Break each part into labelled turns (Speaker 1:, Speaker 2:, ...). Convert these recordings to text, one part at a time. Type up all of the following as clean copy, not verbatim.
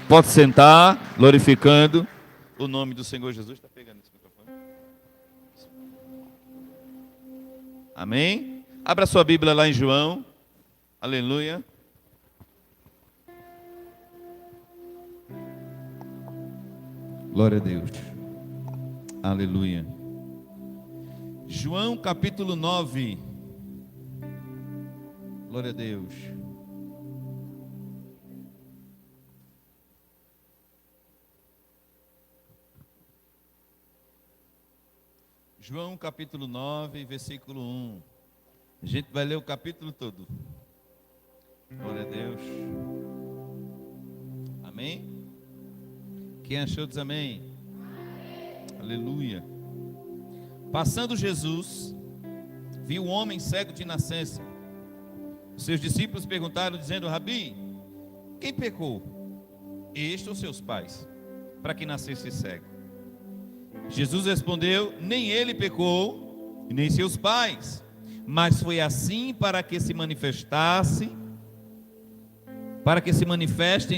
Speaker 1: Pode sentar, glorificando o nome do Senhor Jesus. Está pegando esse microfone? Amém? Abra sua Bíblia lá em João. Aleluia. Glória a Deus. Aleluia. João capítulo 9. Glória a Deus. João capítulo 9, versículo 1. A gente vai ler o capítulo todo. Glória a Deus. Amém? Quem achou diz amém. Amém. Aleluia. Passando Jesus, viu um homem cego de nascença. Os seus discípulos perguntaram, dizendo: Rabi, quem pecou? Este ou seus pais, para que nascesse cego? Jesus respondeu: nem ele pecou, nem seus pais, mas foi assim para que se manifestem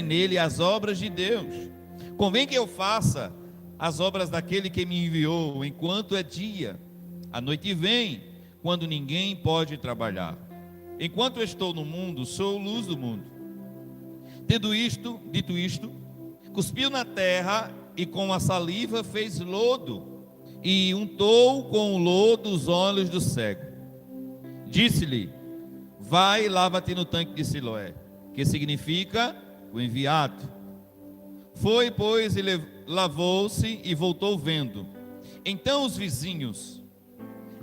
Speaker 1: nele as obras de Deus. Convém que eu faça as obras daquele que me enviou, enquanto é dia. A noite vem, quando ninguém pode trabalhar. Enquanto estou no mundo, sou luz do mundo. Dito isto, cuspiu na terra e com a saliva fez lodo, e untou com o lodo os olhos do cego. Disse-lhe: vai e lava-te no tanque de Siloé, que significa o enviado. Foi, pois, e lavou-se e voltou vendo. Então os vizinhos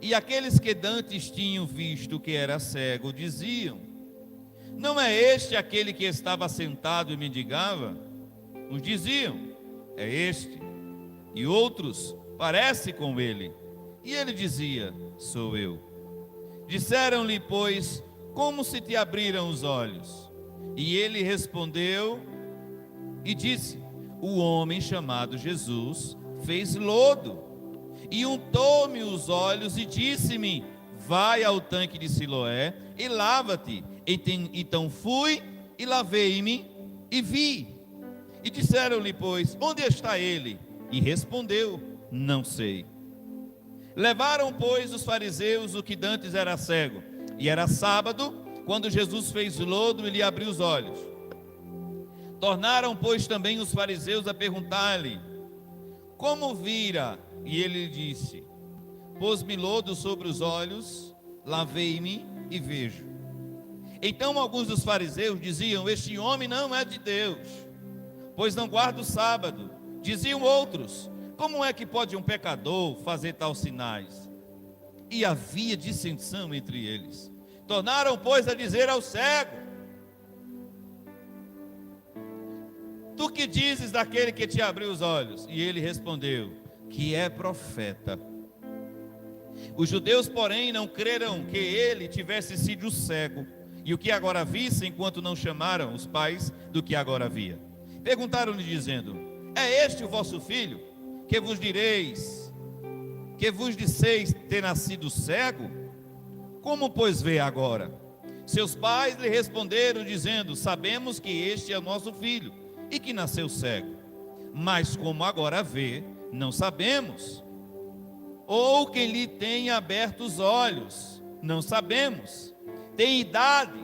Speaker 1: e aqueles que dantes tinham visto que era cego diziam: não é este aquele que estava sentado e mendigava? Uns diziam: é este. E outros: parece com ele. E ele dizia: sou eu. Disseram-lhe, pois: como se te abriram os olhos? E ele respondeu e disse: o homem chamado Jesus fez lodo e untou-me os olhos e disse-me: vai ao tanque de Siloé e lava-te. Então fui e lavei-me e vi. E disseram-lhe, pois: onde está ele? E respondeu: não sei. Levaram, pois, os fariseus o que dantes era cego, e era sábado, quando Jesus fez lodo e lhe abriu os olhos. Tornaram, pois, também os fariseus a perguntar-lhe: como vira? E ele disse: pôs-me lodo sobre os olhos, lavei-me e vejo. Então alguns dos fariseus diziam: este homem não é de Deus, pois não guarda o sábado. Diziam outros: como é que pode um pecador fazer tais sinais? E havia dissensão entre eles. Tornaram, pois, a dizer ao cego: tu que dizes daquele que te abriu os olhos? E ele respondeu: que é profeta. Os judeus, porém, não creram que ele tivesse sido cego, e o que agora visse, enquanto não chamaram os pais do que agora via. Perguntaram-lhe, dizendo: é este o vosso filho, que vos disseis ter nascido cego? Como, pois, vê agora? Seus pais lhe responderam, dizendo: sabemos que este é o nosso filho, e que nasceu cego. Mas como agora vê, não sabemos. Ou quem lhe tenha aberto os olhos, não sabemos. Tem idade?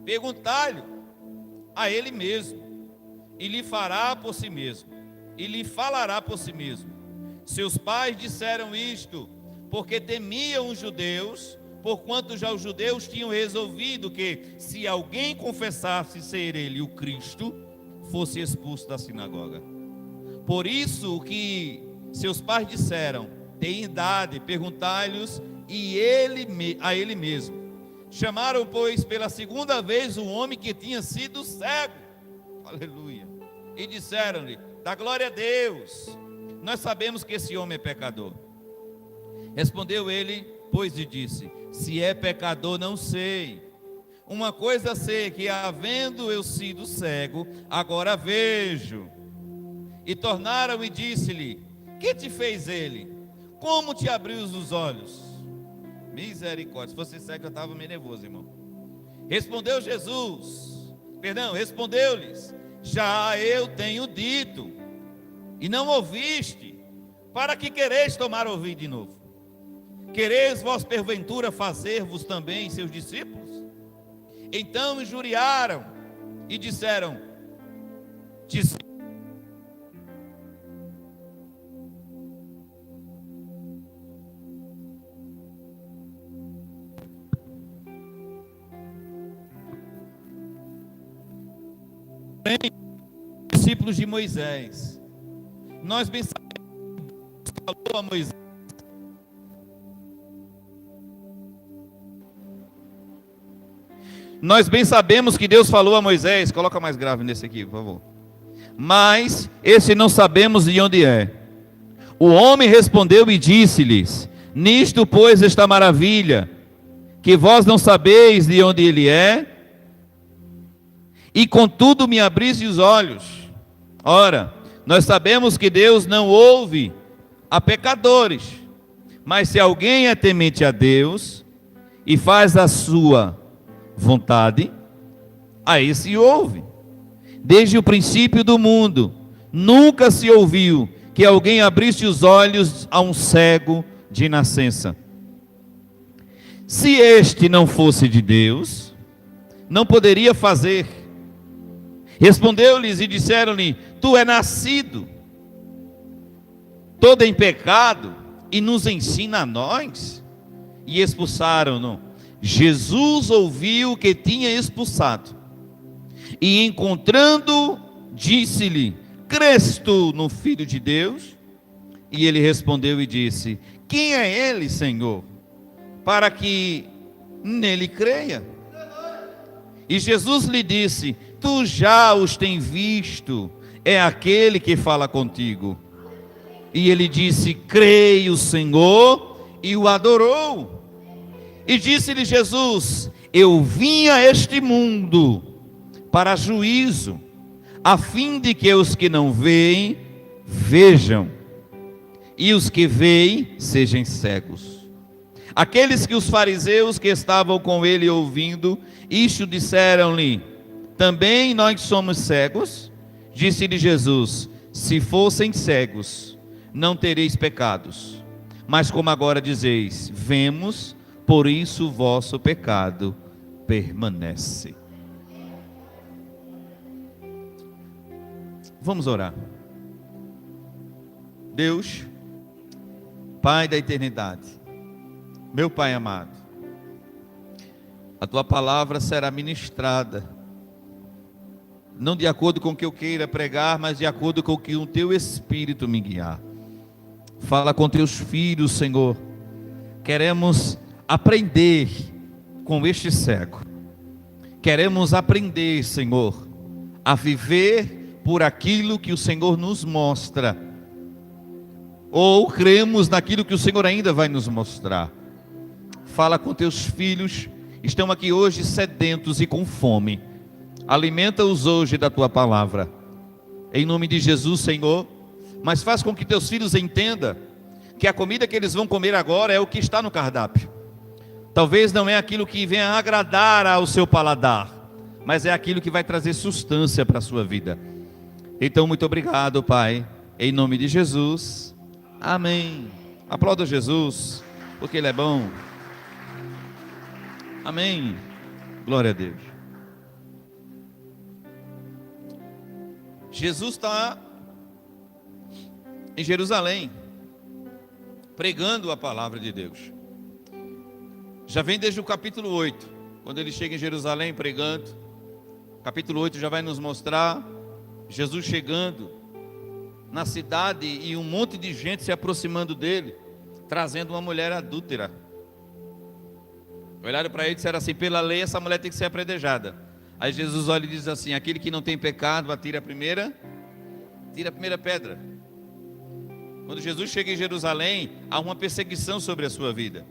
Speaker 1: Perguntai-lhe a ele mesmo, e lhe fará por si mesmo, e lhe falará por si mesmo. Seus pais disseram isto porque temiam os judeus, porquanto já os judeus tinham resolvido que, se alguém confessasse ser ele o Cristo, fosse expulso da sinagoga. Por isso que seus pais disseram: tem idade, perguntai-lhes a ele mesmo. Chamaram, pois, pela segunda vez o homem que tinha sido cego. Aleluia. E disseram-lhe: dá glória a Deus, nós sabemos que esse homem é pecador. Respondeu ele, pois, e disse: se é pecador, não sei. Uma coisa sei, que havendo eu sido cego, agora vejo. E tornaram e disse-lhe: que te fez ele? Como te abriu os olhos? Misericórdia, se fosse cego eu estava meio nervoso, irmão. Respondeu-lhes Já eu tenho dito, e não ouviste, para que quereis tomar ouvir de novo? Quereis vós porventura fazer-vos também seus discípulos? Então injuriaram e disseram: discípulos de Moisés. Nós bem sabemos que Deus falou a Moisés. Nós bem sabemos que Deus falou a Moisés. Coloca mais grave nesse aqui, por favor. Mas esse não sabemos de onde é. O homem respondeu e disse-lhes: nisto, pois, esta maravilha, que vós não sabeis de onde ele é, e contudo me abriste os olhos. Ora, nós sabemos que Deus não ouve a pecadores, mas se alguém é temente a Deus e faz a sua vontade, a esse ouve. Desde o princípio do mundo, nunca se ouviu que alguém abrisse os olhos a um cego de nascença. Se este não fosse de Deus, não poderia fazer. Respondeu-lhes e disseram-lhe: tu é nascido todo em pecado e nos ensina a nós? E expulsaram-no. Jesus ouviu que tinha expulsado, e encontrando, disse-lhe: crês tu no Filho de Deus? E ele respondeu e disse: quem é ele, Senhor, para que nele creia? E Jesus lhe disse: tu já os tens visto, é aquele que fala contigo. E ele disse: creio, Senhor, e o adorou. E disse-lhe Jesus: eu vim a este mundo para juízo, a fim de que os que não veem, vejam, e os que veem, sejam cegos. Aqueles que os fariseus que estavam com ele ouvindo isto disseram-lhe: também nós somos cegos? Disse-lhe Jesus: se fossem cegos, não tereis pecados. Mas como agora dizeis: vemos, por isso o vosso pecado permanece. Vamos orar. Deus, Pai da eternidade, meu Pai amado, a Tua palavra será ministrada, não de acordo com o que eu queira pregar, mas de acordo com o que o Teu Espírito me guiar. Fala com Teus filhos, Senhor. Queremos aprender com este cego. Queremos aprender, Senhor, a viver por aquilo que o Senhor nos mostra, ou cremos naquilo que o Senhor ainda vai nos mostrar. Fala com Teus filhos, estão aqui hoje sedentos e com fome. Alimenta-os hoje da Tua palavra, em nome de Jesus, Senhor. Mas faz com que Teus filhos entendam que a comida que eles vão comer agora é o que está no cardápio. Talvez não é aquilo que venha agradar ao seu paladar, mas é aquilo que vai trazer sustância para a sua vida. Então, muito obrigado, Pai, em nome de Jesus, amém. Aplauda Jesus, porque Ele é bom. Amém, glória a Deus. Jesus está em Jerusalém, pregando a palavra de Deus. Já vem desde o capítulo 8, quando ele chega em Jerusalém pregando. Capítulo 8 já vai nos mostrar Jesus chegando na cidade e um monte de gente se aproximando dele, trazendo uma mulher adúltera. Olharam para ele e disseram assim: pela lei essa mulher tem que ser apedrejada. Aí Jesus olha e diz assim: aquele que não tem pecado, atira a primeira pedra. Quando Jesus chega em Jerusalém, há uma perseguição sobre a sua vida.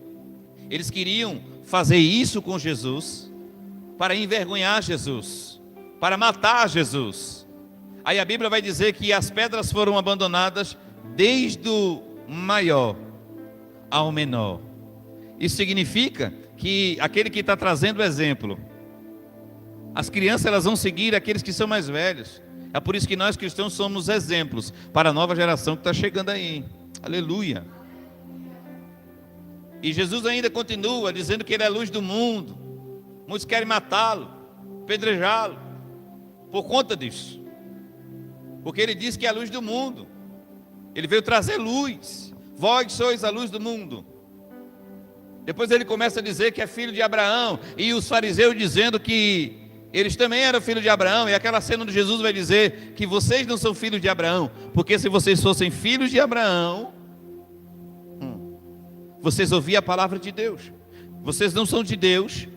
Speaker 1: Eles queriam fazer isso com Jesus, para envergonhar Jesus, para matar Jesus. Aí a Bíblia vai dizer que as pedras foram abandonadas desde o maior ao menor. Isso significa que aquele que está trazendo o exemplo, as crianças elas vão seguir aqueles que são mais velhos. É por isso que nós cristãos somos exemplos para a nova geração que está chegando aí. Aleluia. E Jesus ainda continua dizendo que Ele é a luz do mundo. Muitos querem matá-lo, apedrejá-lo, por conta disso. Porque Ele diz que é a luz do mundo. Ele veio trazer luz. Vós sois a luz do mundo. Depois Ele começa a dizer que é filho de Abraão. E os fariseus dizendo que eles também eram filhos de Abraão. E aquela cena onde Jesus vai dizer que vocês não são filhos de Abraão. Porque se vocês fossem filhos de Abraão, vocês ouviam a palavra de Deus. Vocês não são de Deus.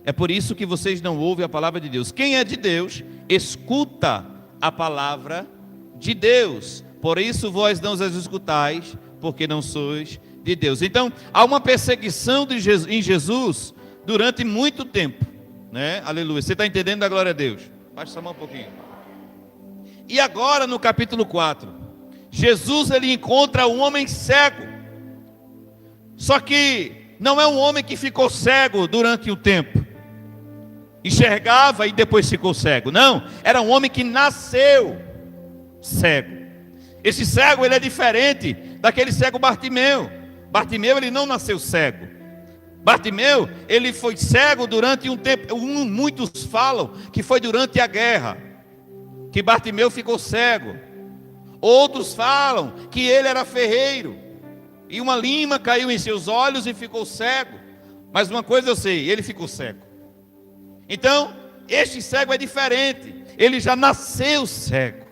Speaker 1: É por isso que vocês não ouvem a palavra de Deus. Quem é de Deus, escuta a palavra de Deus. Por isso vós não as escutais, porque não sois de Deus. Então, há uma perseguição em Jesus durante muito tempo, né? Aleluia. Você está entendendo a glória a Deus? Baixa essa mão um pouquinho. E agora no capítulo 4, Jesus ele encontra um homem cego. Só que não é um homem que ficou cego durante um tempo, enxergava e depois ficou cego. Não, era um homem que nasceu cego. Esse cego ele é diferente daquele cego Bartimeu. Bartimeu ele não nasceu cego. Bartimeu ele foi cego durante um tempo. Muitos falam que foi durante a guerra que Bartimeu ficou cego. Outros falam que ele era ferreiro e uma lima caiu em seus olhos e ficou cego. Mas uma coisa eu sei, ele ficou cego. Então, este cego é diferente. Ele já nasceu cego.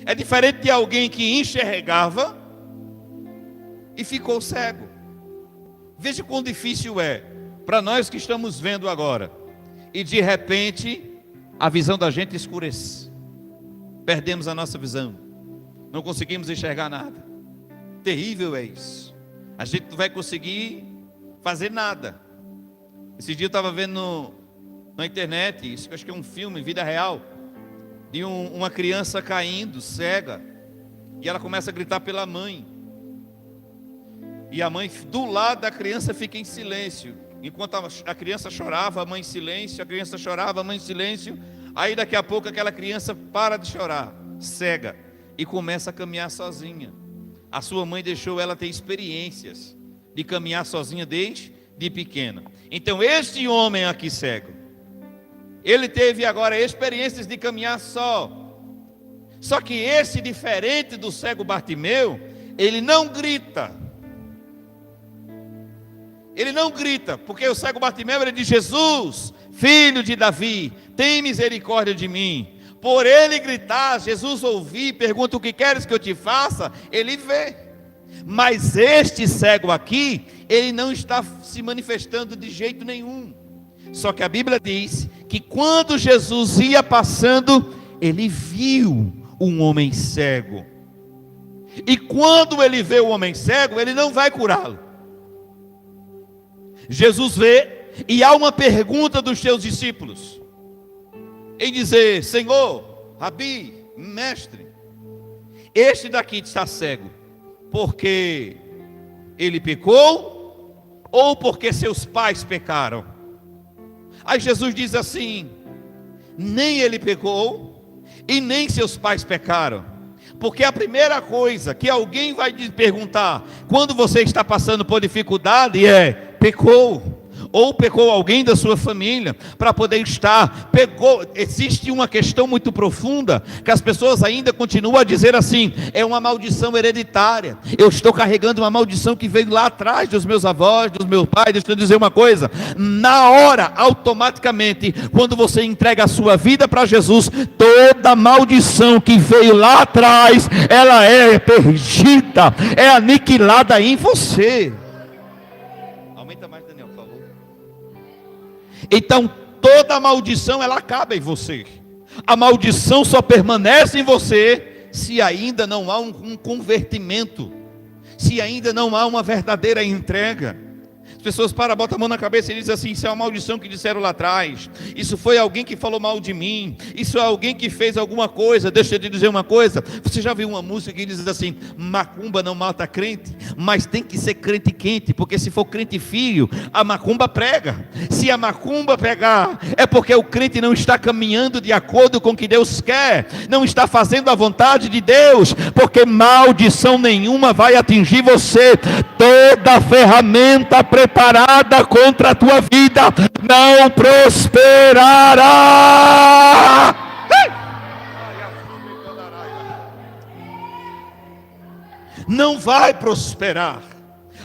Speaker 1: É diferente de alguém que enxergava e ficou cego. Veja quão difícil é para nós que estamos vendo agora e de repente a visão da gente escurece. Perdemos a nossa visão. Não conseguimos enxergar nada. Terrível é isso. A gente não vai conseguir fazer nada. Esse dia eu estava vendo na internet, isso acho que é um filme, vida real, de uma criança caindo, cega, e ela começa a gritar pela mãe. E a mãe do lado da criança fica em silêncio. Enquanto a criança chorava, a mãe em silêncio, a criança chorava, a mãe em silêncio. Aí daqui a pouco aquela criança para de chorar, cega, e começa a caminhar sozinha. A sua mãe deixou ela ter experiências de caminhar sozinha desde pequena. Então este homem aqui cego, ele teve agora experiências de caminhar só. Só que esse, diferente do cego Bartimeu, ele não grita. Ele não grita, porque o cego Bartimeu ele diz: Jesus, filho de Davi, tem misericórdia de mim. Por ele gritar, Jesus ouvir, pergunta: o que queres que eu te faça? Ele vê. Mas este cego aqui, ele não está se manifestando de jeito nenhum. Só que a Bíblia diz que quando Jesus ia passando, ele viu um homem cego. E quando ele vê o homem cego, ele não vai curá-lo. Jesus vê e há uma pergunta dos seus discípulos, em dizer: Senhor, Rabi, mestre, este daqui está cego, porque ele pecou ou porque seus pais pecaram? Aí Jesus diz assim: nem ele pecou e nem seus pais pecaram. Porque a primeira coisa que alguém vai te perguntar quando você está passando por dificuldade é: pecou? Ou pecou alguém da sua família para poder estar? Pecou? Existe uma questão muito profunda que as pessoas ainda continuam a dizer assim: é uma maldição hereditária. Eu estou carregando uma maldição que veio lá atrás dos meus avós, dos meus pais. Deixa eu dizer uma coisa: na hora, automaticamente, quando você entrega a sua vida para Jesus, toda maldição que veio lá atrás, ela é perdida, é aniquilada em você. Aumenta mais, Daniel, por favor. Então toda maldição ela acaba em você. A maldição só permanece em você se ainda não há um convertimento, se ainda não há uma verdadeira entrega, As pessoas botam a mão na cabeça e dizem assim: isso é uma maldição que disseram lá atrás, isso foi alguém que falou mal de mim, isso é alguém que fez alguma coisa. Deixa eu te dizer uma coisa, você já viu uma música que diz assim: macumba não mata crente, mas tem que ser crente quente, porque se for crente frio, a macumba prega. Se a macumba pegar, é porque o crente não está caminhando de acordo com o que Deus quer, não está fazendo a vontade de Deus, porque maldição nenhuma vai atingir você. Toda ferramenta preparada contra a tua vida não prosperará. Não vai prosperar.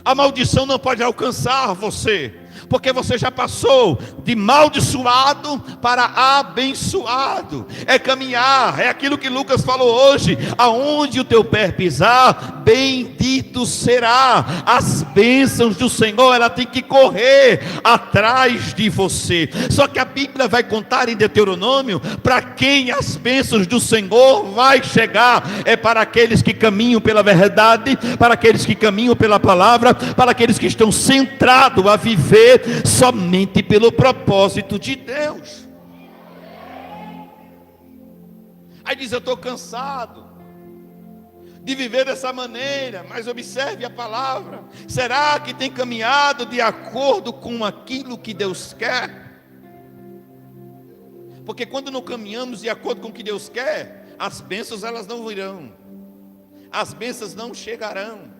Speaker 1: A maldição não pode alcançar você, porque você já passou de maldiçoado para abençoado. É caminhar, é aquilo que Lucas falou hoje: aonde o teu pé pisar, bendito será. As bênçãos do Senhor, ela tem que correr atrás de você. Só que a Bíblia vai contar em Deuteronômio para quem as bênçãos do Senhor vai chegar. É para aqueles que caminham pela verdade, para aqueles que caminham pela palavra, para aqueles que estão centrados a viver somente pelo propósito de Deus. Aí diz: eu estou cansado de viver dessa maneira, mas observe a palavra. Será que tem caminhado de acordo com aquilo que Deus quer? Porque quando não caminhamos de acordo com o que Deus quer, as bênçãos elas não virão, as bênçãos não chegarão,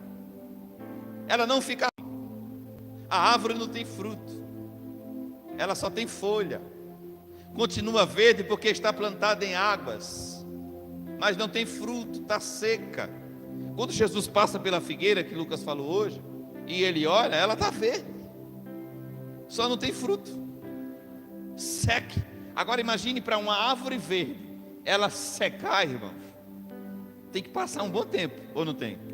Speaker 1: ela não fica. A árvore não tem fruto, ela só tem folha, continua verde porque está plantada em águas, mas não tem fruto, está seca. Quando Jesus passa pela figueira que Lucas falou hoje, e ele olha, ela está verde, só não tem fruto, seca. Agora imagine para uma árvore verde, ela secar, irmãos, tem que passar um bom tempo, ou não tem?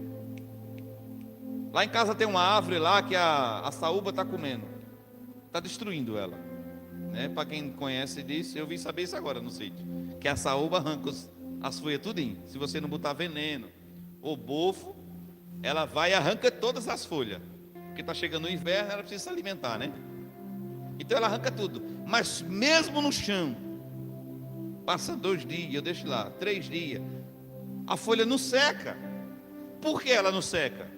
Speaker 1: Lá em casa tem uma árvore lá que a saúba está comendo, está destruindo ela, né? Para quem conhece disso, eu vim saber isso agora no sítio, que a saúba arranca as folhas tudinho. Se você não botar veneno ou bofo, ela vai e arranca todas as folhas, porque está chegando o inverno, ela precisa se alimentar, né? Então ela arranca tudo, mas mesmo no chão, passa 2 dias, eu deixo lá, 3 dias, a folha não seca. Por que ela não seca?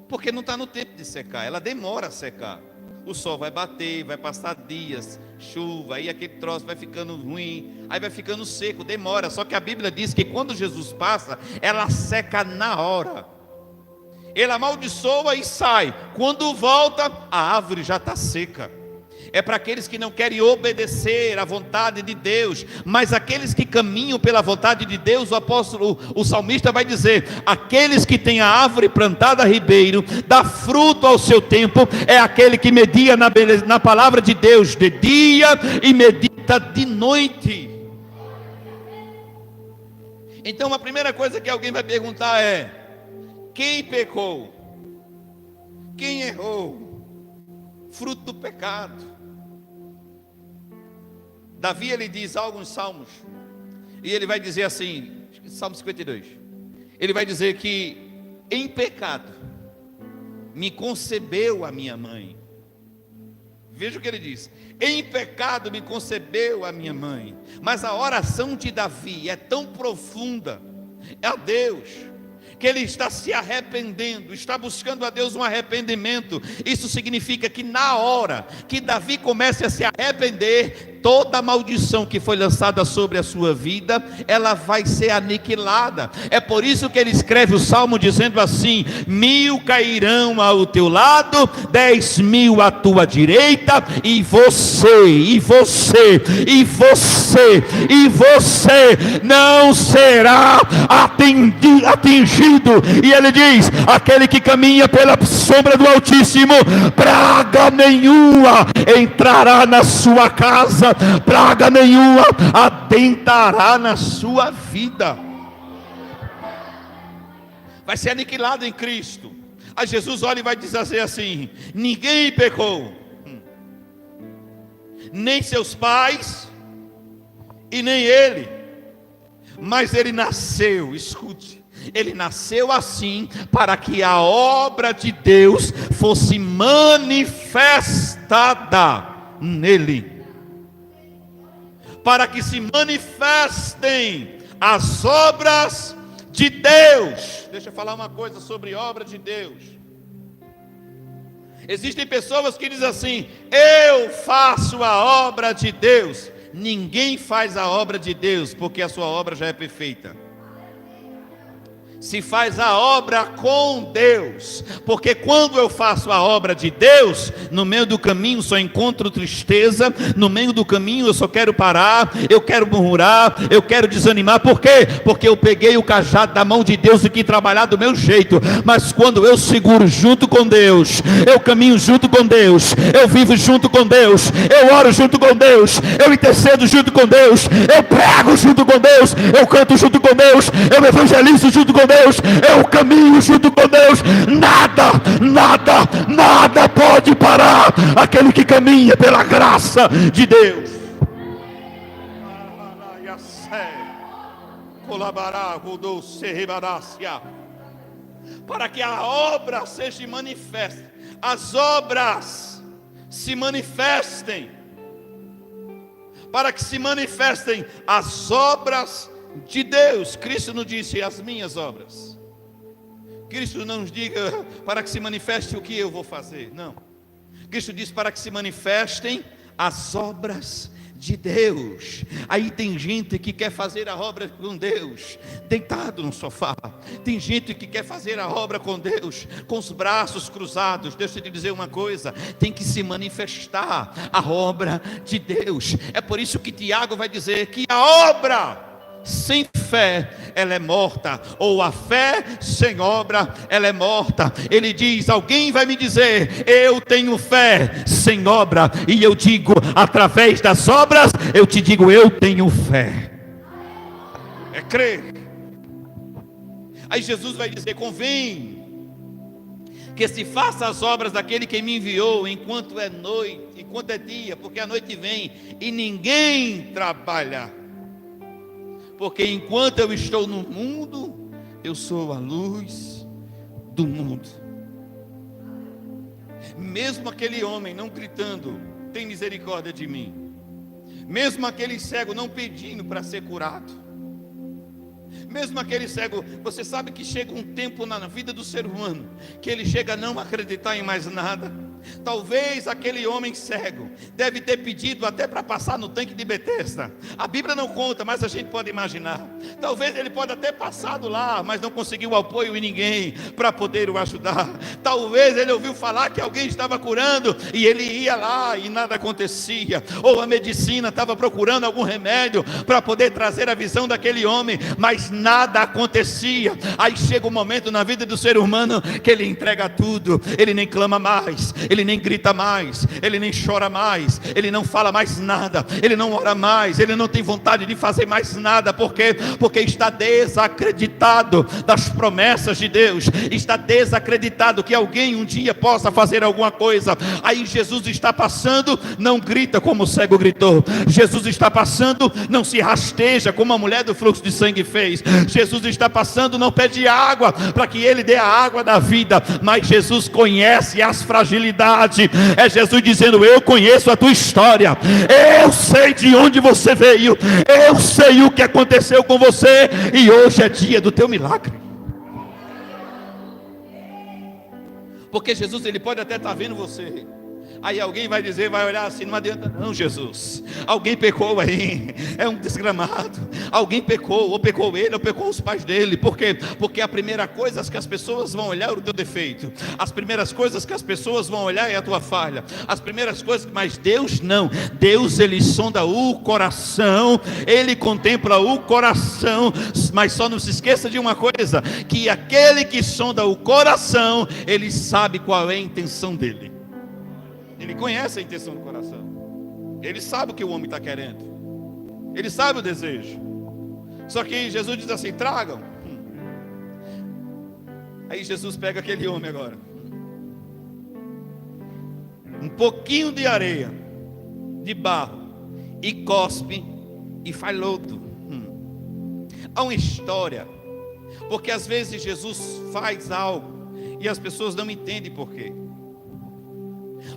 Speaker 1: Porque não está no tempo de secar, ela demora a secar. O sol vai bater, vai passar dias, chuva, aí aquele troço vai ficando ruim, aí vai ficando seco, demora. Só que a Bíblia diz que quando Jesus passa, ela seca na hora. Ele amaldiçoa e sai. Quando volta, a árvore já está seca. É para aqueles que não querem obedecer à vontade de Deus, mas aqueles que caminham pela vontade de Deus, o salmista vai dizer: aqueles que têm a árvore plantada a ribeiro, dá fruto ao seu tempo, é aquele que media na palavra de Deus de dia e medita de noite. Então a primeira coisa que alguém vai perguntar é: quem pecou? Quem errou? Fruto do pecado. Davi, ele diz alguns salmos, e ele vai dizer assim, Salmo 52, ele vai dizer que em pecado me concebeu a minha mãe. Veja o que ele diz: em pecado me concebeu a minha mãe. Mas a oração de Davi é tão profunda a Deus, que ele está se arrependendo, está buscando a Deus um arrependimento. Isso significa que na hora que Davi comece a se arrepender, toda a maldição que foi lançada sobre a sua vida, ela vai ser aniquilada. É por isso que ele escreve o Salmo dizendo assim: 1000 cairão ao teu lado, 10.000 à tua direita, e você não será atingido. E ele diz: aquele que caminha pela sombra do Altíssimo, praga nenhuma entrará na sua casa, praga nenhuma adentrará na sua vida. Vai ser aniquilado em Cristo. Aí Jesus olha e vai dizer assim: ninguém pecou, nem seus pais e nem ele, mas ele nasceu, escute, Ele nasceu assim para que a obra de Deus fosse manifestada nele. Para que se manifestem as obras de Deus. Deixa eu falar uma coisa sobre obra de Deus. Existem pessoas que dizem assim: eu faço a obra de Deus. Ninguém faz a obra de Deus, porque a sua obra já é perfeita. Se faz a obra com Deus, porque quando eu faço a obra de Deus, no meio do caminho só encontro tristeza, no meio do caminho eu só quero parar, eu quero murmurar, eu quero desanimar. Por quê? Porque eu peguei o cajado da mão de Deus e quis trabalhar do meu jeito. Mas quando eu seguro junto com Deus, eu caminho junto com Deus, eu vivo junto com Deus, eu oro junto com Deus, eu intercedo junto com Deus, eu prego junto com Deus, eu canto junto com Deus, eu evangelizo junto com Deus, eu caminho junto com Deus. Nada pode parar aquele que caminha pela graça de Deus. Para que a obra seja manifesta, as obras se manifestem, para que se manifestem as obras de Deus. Cristo não disse as minhas obras. Cristo não nos diga para que se manifeste o que eu vou fazer. Não. Cristo diz para que se manifestem as obras de Deus. Aí tem gente que quer fazer a obra com Deus deitado no sofá. Tem gente que quer fazer a obra com Deus com os braços cruzados. Deixa eu te dizer uma coisa: tem que se manifestar a obra de Deus. É por isso que Tiago vai dizer que a obra sem fé ela é morta, ou a fé sem obra ela é morta. Ele diz: alguém vai me dizer, eu tenho fé sem obra, e eu digo, através das obras eu te digo, eu tenho fé. É crer. Aí Jesus vai dizer: convém que se faça as obras daquele que me enviou enquanto é noite, enquanto é dia, porque a noite vem e ninguém trabalha. Porque enquanto eu estou no mundo, eu sou a luz do mundo. Mesmo aquele homem não gritando, tem misericórdia de mim. Mesmo aquele cego não pedindo para ser curado. Mesmo aquele cego, você sabe que chega um tempo na vida do ser humano que ele chega a não acreditar em mais nada. Talvez aquele homem cego deve ter pedido até para passar no tanque de Betesda. A Bíblia não conta, mas a gente pode imaginar. Talvez ele pode até passado lá, mas não conseguiu apoio em ninguém para poder o ajudar. Talvez ele ouviu falar que alguém estava curando e ele ia lá e nada acontecia. Ou a medicina estava procurando algum remédio para poder trazer a visão daquele homem, mas nada acontecia. Aí chega um momento na vida do ser humano que ele entrega tudo. Ele nem clama mais, ele nem grita mais, ele nem chora mais, ele não fala mais nada, ele não ora mais, ele não tem vontade de fazer mais nada. Por quê? Porque está desacreditado das promessas de Deus, está desacreditado que alguém um dia possa fazer alguma coisa. Aí Jesus está passando, não grita como o cego gritou. Jesus está passando, não se rasteja como a mulher do fluxo de sangue fez. Jesus está passando, não pede água para que ele dê a água da vida, mas Jesus conhece as fragilidades. É Jesus dizendo: eu conheço a tua história, eu sei de onde você veio, eu sei o que aconteceu com você, e hoje é dia do teu milagre. Porque Jesus, ele pode até estar vendo você. Aí alguém vai dizer, vai olhar assim: não adianta não, Jesus, alguém pecou aí, é um desgramado, alguém pecou, ou pecou ele, ou pecou os pais dele. Por quê? Porque a primeira coisa que as pessoas vão olhar é o teu defeito, as primeiras coisas que as pessoas vão olhar é a tua falha, as primeiras coisas. Mas Deus não. Deus, ele sonda o coração, ele contempla o coração. Mas só não se esqueça de uma coisa, que aquele que sonda o coração, ele sabe qual é a intenção dele. Ele conhece a intenção do coração. Ele sabe o que o homem está querendo. Ele sabe o desejo. Só que Jesus diz assim: tragam. Aí Jesus pega aquele homem agora, um pouquinho de areia, de barro, e cospe e faz lodo. Há uma história Porque às vezes Jesus faz algo e as pessoas não entendem por quê.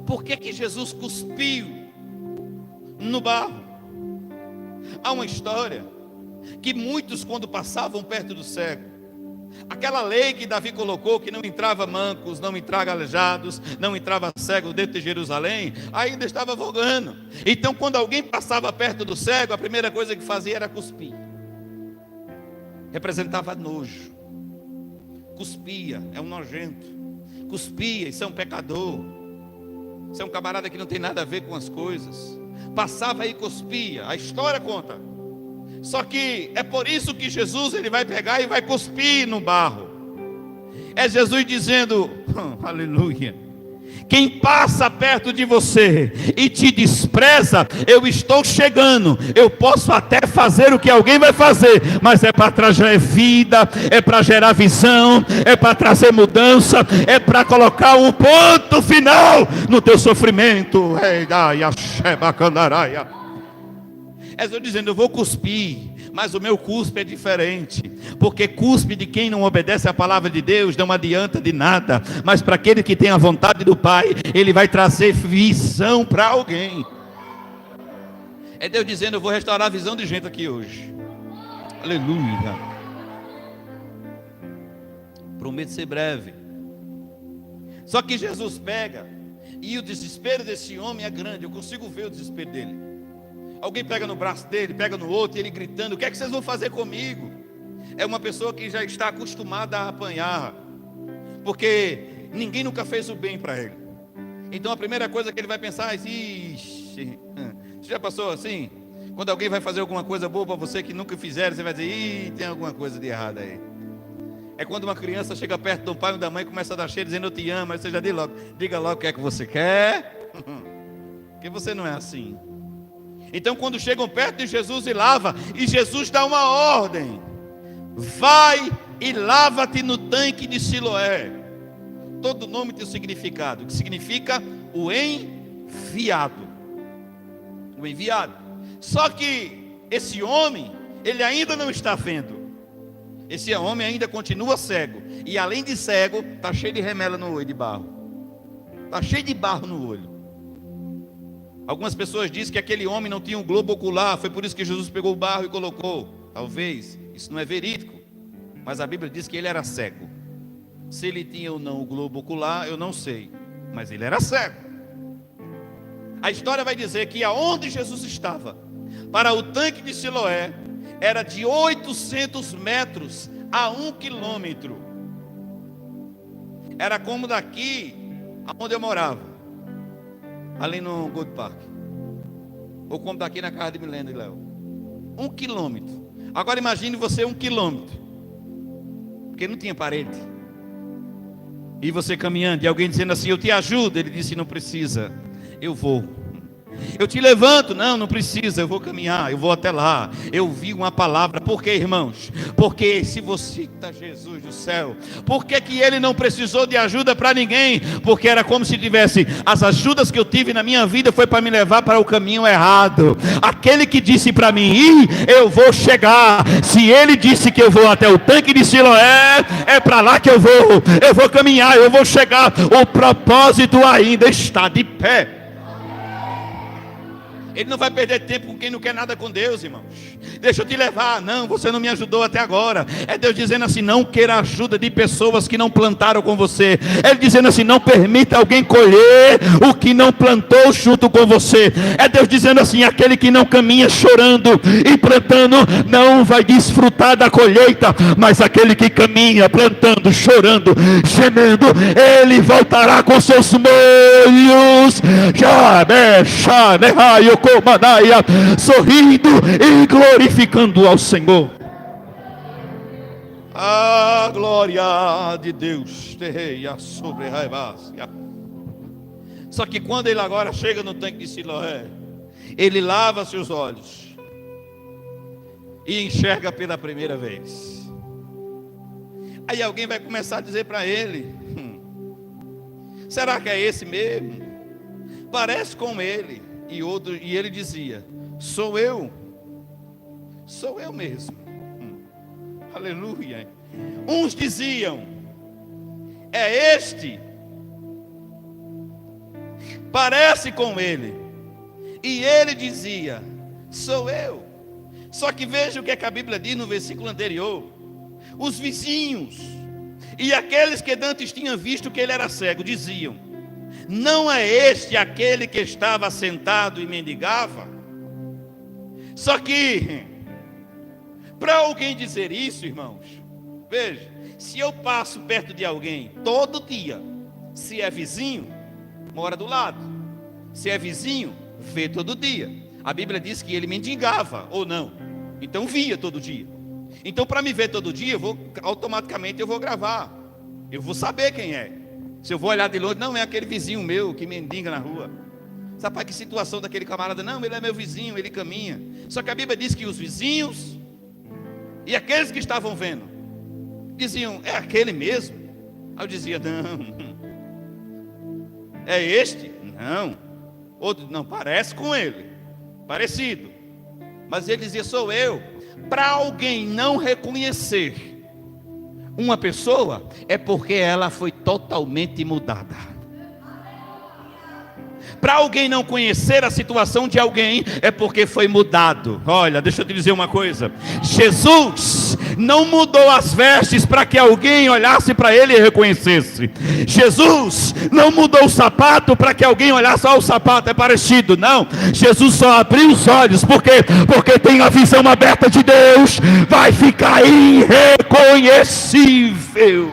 Speaker 1: Por que que Jesus cuspiu no barro? Há uma história que muitos, quando passavam perto do cego, aquela lei que Davi colocou, que não entrava mancos, não entrava aleijados, não entrava cegos dentro de Jerusalém, ainda estava vogando. Então quando alguém passava perto do cego, a primeira coisa que fazia era cuspir. Representava nojo. Cuspia, é um nojento. Cuspia, isso é um pecador. Isso é um camarada que não tem nada a ver com as coisas. Passava e cuspia, a história conta. Só que é por isso que Jesus, ele vai pegar e vai cuspir no barro. É Jesus dizendo, aleluia, quem passa perto de você e te despreza, eu estou chegando. Eu posso até fazer o que alguém vai fazer, mas é para trazer vida, é para gerar visão, é para trazer mudança, é para colocar um ponto final no teu sofrimento. É eu dizendo, eu vou cuspir, mas o meu cuspe é diferente, porque cuspe de quem não obedece à palavra de Deus não adianta de nada, mas para aquele que tem a vontade do Pai, ele vai trazer visão para alguém. É Deus dizendo, eu vou restaurar a visão de gente aqui hoje. Aleluia. Prometo ser breve. Só que Jesus pega, e o desespero desse homem é grande, eu consigo ver o desespero dele. Alguém pega no braço dele, pega no outro, e ele gritando, o que é que vocês vão fazer comigo? É uma pessoa que já está acostumada a apanhar, porque ninguém nunca fez o bem para ele. Então a primeira coisa que ele vai pensar é, ixi, você já passou assim? Quando alguém vai fazer alguma coisa boa para você que nunca fizeram, você vai dizer, ih, tem alguma coisa de errado aí. É quando uma criança chega perto do pai ou da mãe e começa a dar cheiro dizendo, eu te amo, aí você já diga logo o que é que você quer, porque você não é assim. Então quando chegam perto de Jesus e lava, e Jesus dá uma ordem, vai e lava-te no tanque de Siloé. Todo nome tem um significado, que significa o enviado. O enviado. Só que esse homem, ele ainda não está vendo. Esse homem ainda continua cego. E além de cego, está cheio de remela no olho, de barro. Está cheio de barro no olho. Algumas pessoas dizem que aquele homem não tinha um globo ocular, foi por isso que Jesus pegou o barro e colocou. Talvez, isso não é verídico, mas a Bíblia diz que ele era cego. Se ele tinha ou não o globo ocular, eu não sei, mas ele era cego. A história vai dizer que aonde Jesus estava, para o tanque de Siloé, era de 800 metros a 1 quilômetro. Era como daqui, aonde eu morava, ali no Gold Park, ou como daqui na casa de Milena e Léo, 1 quilômetro. Agora imagine você 1 quilômetro, porque não tinha parede, e você caminhando, e alguém dizendo assim, eu te ajudo. Ele disse, não precisa, eu vou. Eu te levanto, não precisa, eu vou caminhar, eu vou até lá. Eu vi uma palavra, por que, irmãos? Porque se você está Jesus do céu, por que que ele não precisou de ajuda para ninguém? Porque era como se tivesse, as ajudas que eu tive na minha vida foi para me levar para o caminho errado. Aquele que disse para mim, eu vou chegar. Se ele disse que eu vou até o tanque de Siloé, é para lá que eu vou caminhar, eu vou chegar. O propósito ainda está de pé. Ele não vai perder tempo com quem não quer nada com Deus, irmãos. Deixa eu te levar. Não, você não me ajudou até agora. É Deus dizendo assim, não queira ajuda de pessoas que não plantaram com você. Ele dizendo assim, não permita alguém colher o que não plantou junto com você. É Deus dizendo assim, aquele que não caminha chorando e plantando, não vai desfrutar da colheita. Mas aquele que caminha plantando, chorando, gemendo, ele voltará com seus molhos. Sorrindo e glorificando ao Senhor. A glória de Deus terreia sobre a. Só que quando ele agora chega no tanque de Siloé, ele lava seus olhos e enxerga pela primeira vez. Aí alguém vai começar a dizer para ele, será que é esse mesmo? Parece com ele. E ele dizia, sou eu mesmo. Aleluia. Uns diziam: é este, parece com ele. E ele dizia: sou eu. Só que veja o que a Bíblia diz no versículo anterior: os vizinhos e aqueles que dantes tinham visto que ele era cego diziam: não é este aquele que estava sentado e mendigava? Só que, para alguém dizer isso, irmãos, veja, se eu passo perto de alguém todo dia, se é vizinho, mora do lado, se é vizinho, vê todo dia. A Bíblia diz que ele mendigava, ou não? Então via todo dia. Então, para me ver todo dia, automaticamente eu vou gravar. Eu vou saber quem é. Se eu vou olhar de longe, não é aquele vizinho meu que mendiga na rua. Sabe para que situação daquele camarada? Não, ele é meu vizinho, ele caminha. Só que a Bíblia diz que os vizinhos e aqueles que estavam vendo diziam: é aquele mesmo? Aí eu dizia: não. É este? Não. Outro: não, parece com ele, parecido. Mas ele dizia: sou eu. Para alguém não reconhecer uma pessoa, é porque ela foi totalmente mudada. Para alguém não conhecer a situação de alguém, é porque foi mudado. Olha, deixa eu te dizer uma coisa: Jesus não mudou as vestes para que alguém olhasse para ele e reconhecesse. Jesus não mudou o sapato para que alguém olhasse: o sapato é parecido. Não, Jesus só abriu os olhos, porque tem a visão aberta de Deus, vai ficar irreconhecível.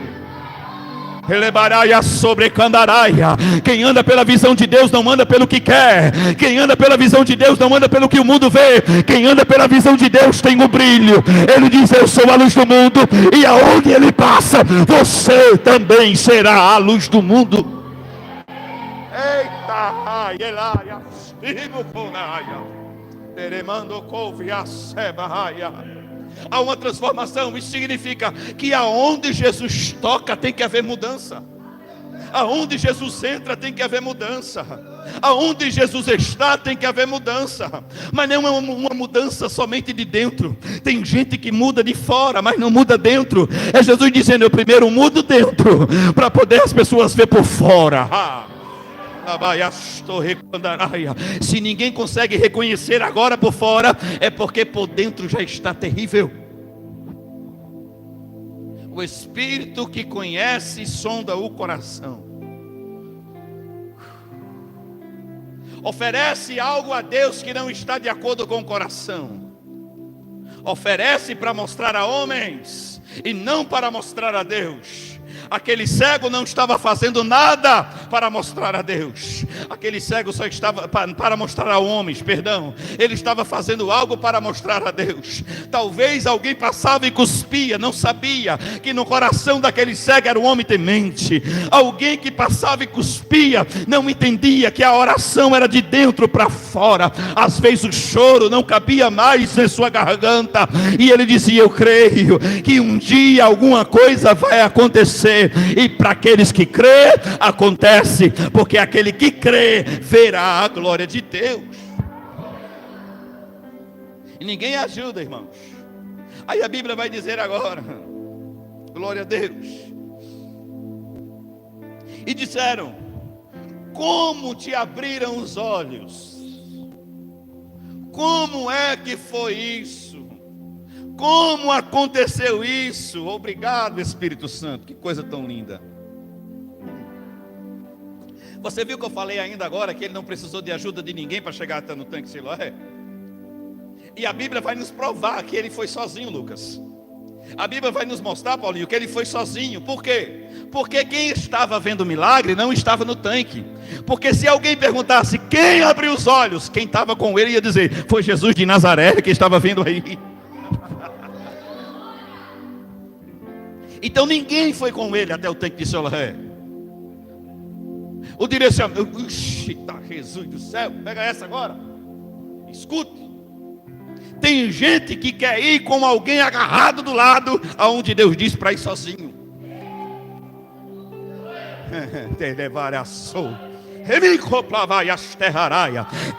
Speaker 1: Quem anda pela visão de Deus não anda pelo que quer. Quem anda pela visão de Deus não anda pelo que o mundo vê. Quem anda pela visão de Deus tem o brilho. Ele diz: eu sou a luz do mundo, e aonde ele passa, você também será a luz do mundo. Eita, elaia, há uma transformação. Isso significa que aonde Jesus toca tem que haver mudança. Aonde Jesus entra tem que haver mudança. Aonde Jesus está tem que haver mudança. Mas não é uma mudança somente de dentro. Tem gente que muda de fora, mas não muda dentro. É Jesus dizendo: eu primeiro mudo dentro, para poder as pessoas ver por fora. Se ninguém consegue reconhecer agora por fora, é porque por dentro já está terrível. O Espírito que conhece sonda o coração. Oferece algo a Deus que não está de acordo com o coração. Oferece para mostrar a homens e não para mostrar a Deus. Aquele cego não estava fazendo nada para mostrar a Deus. Aquele cego só estava para mostrar a homens, perdão. Ele estava fazendo algo para mostrar a Deus. Talvez alguém passava e cuspia, não sabia que no coração daquele cego era um homem temente. Alguém que passava e cuspia não entendia que a oração era de dentro para fora. Às vezes o choro não cabia mais em sua garganta, e ele dizia: eu creio que um dia alguma coisa vai acontecer. E para aqueles que crê, acontece, porque aquele que crê verá a glória de Deus. E ninguém ajuda, irmãos. Aí a Bíblia vai dizer agora: glória a Deus. E disseram: como te abriram os olhos? Como é que foi isso? Como aconteceu isso? Obrigado, Espírito Santo. Que coisa tão linda. Você viu que eu falei ainda agora que ele não precisou de ajuda de ninguém para chegar até no tanque Siloé? E a Bíblia vai nos provar que ele foi sozinho, Lucas. A Bíblia vai nos mostrar, Paulinho, que ele foi sozinho. Por quê? Porque quem estava vendo o milagre não estava no tanque. Porque se alguém perguntasse quem abriu os olhos, quem estava com ele ia dizer: foi Jesus de Nazaré que estava vindo aí. Então ninguém foi com ele até o tanque de Siloé. O direcionamento, Jesus do céu, pega essa agora, escuta. Tem gente que quer ir com alguém agarrado do lado, aonde Deus diz para ir sozinho.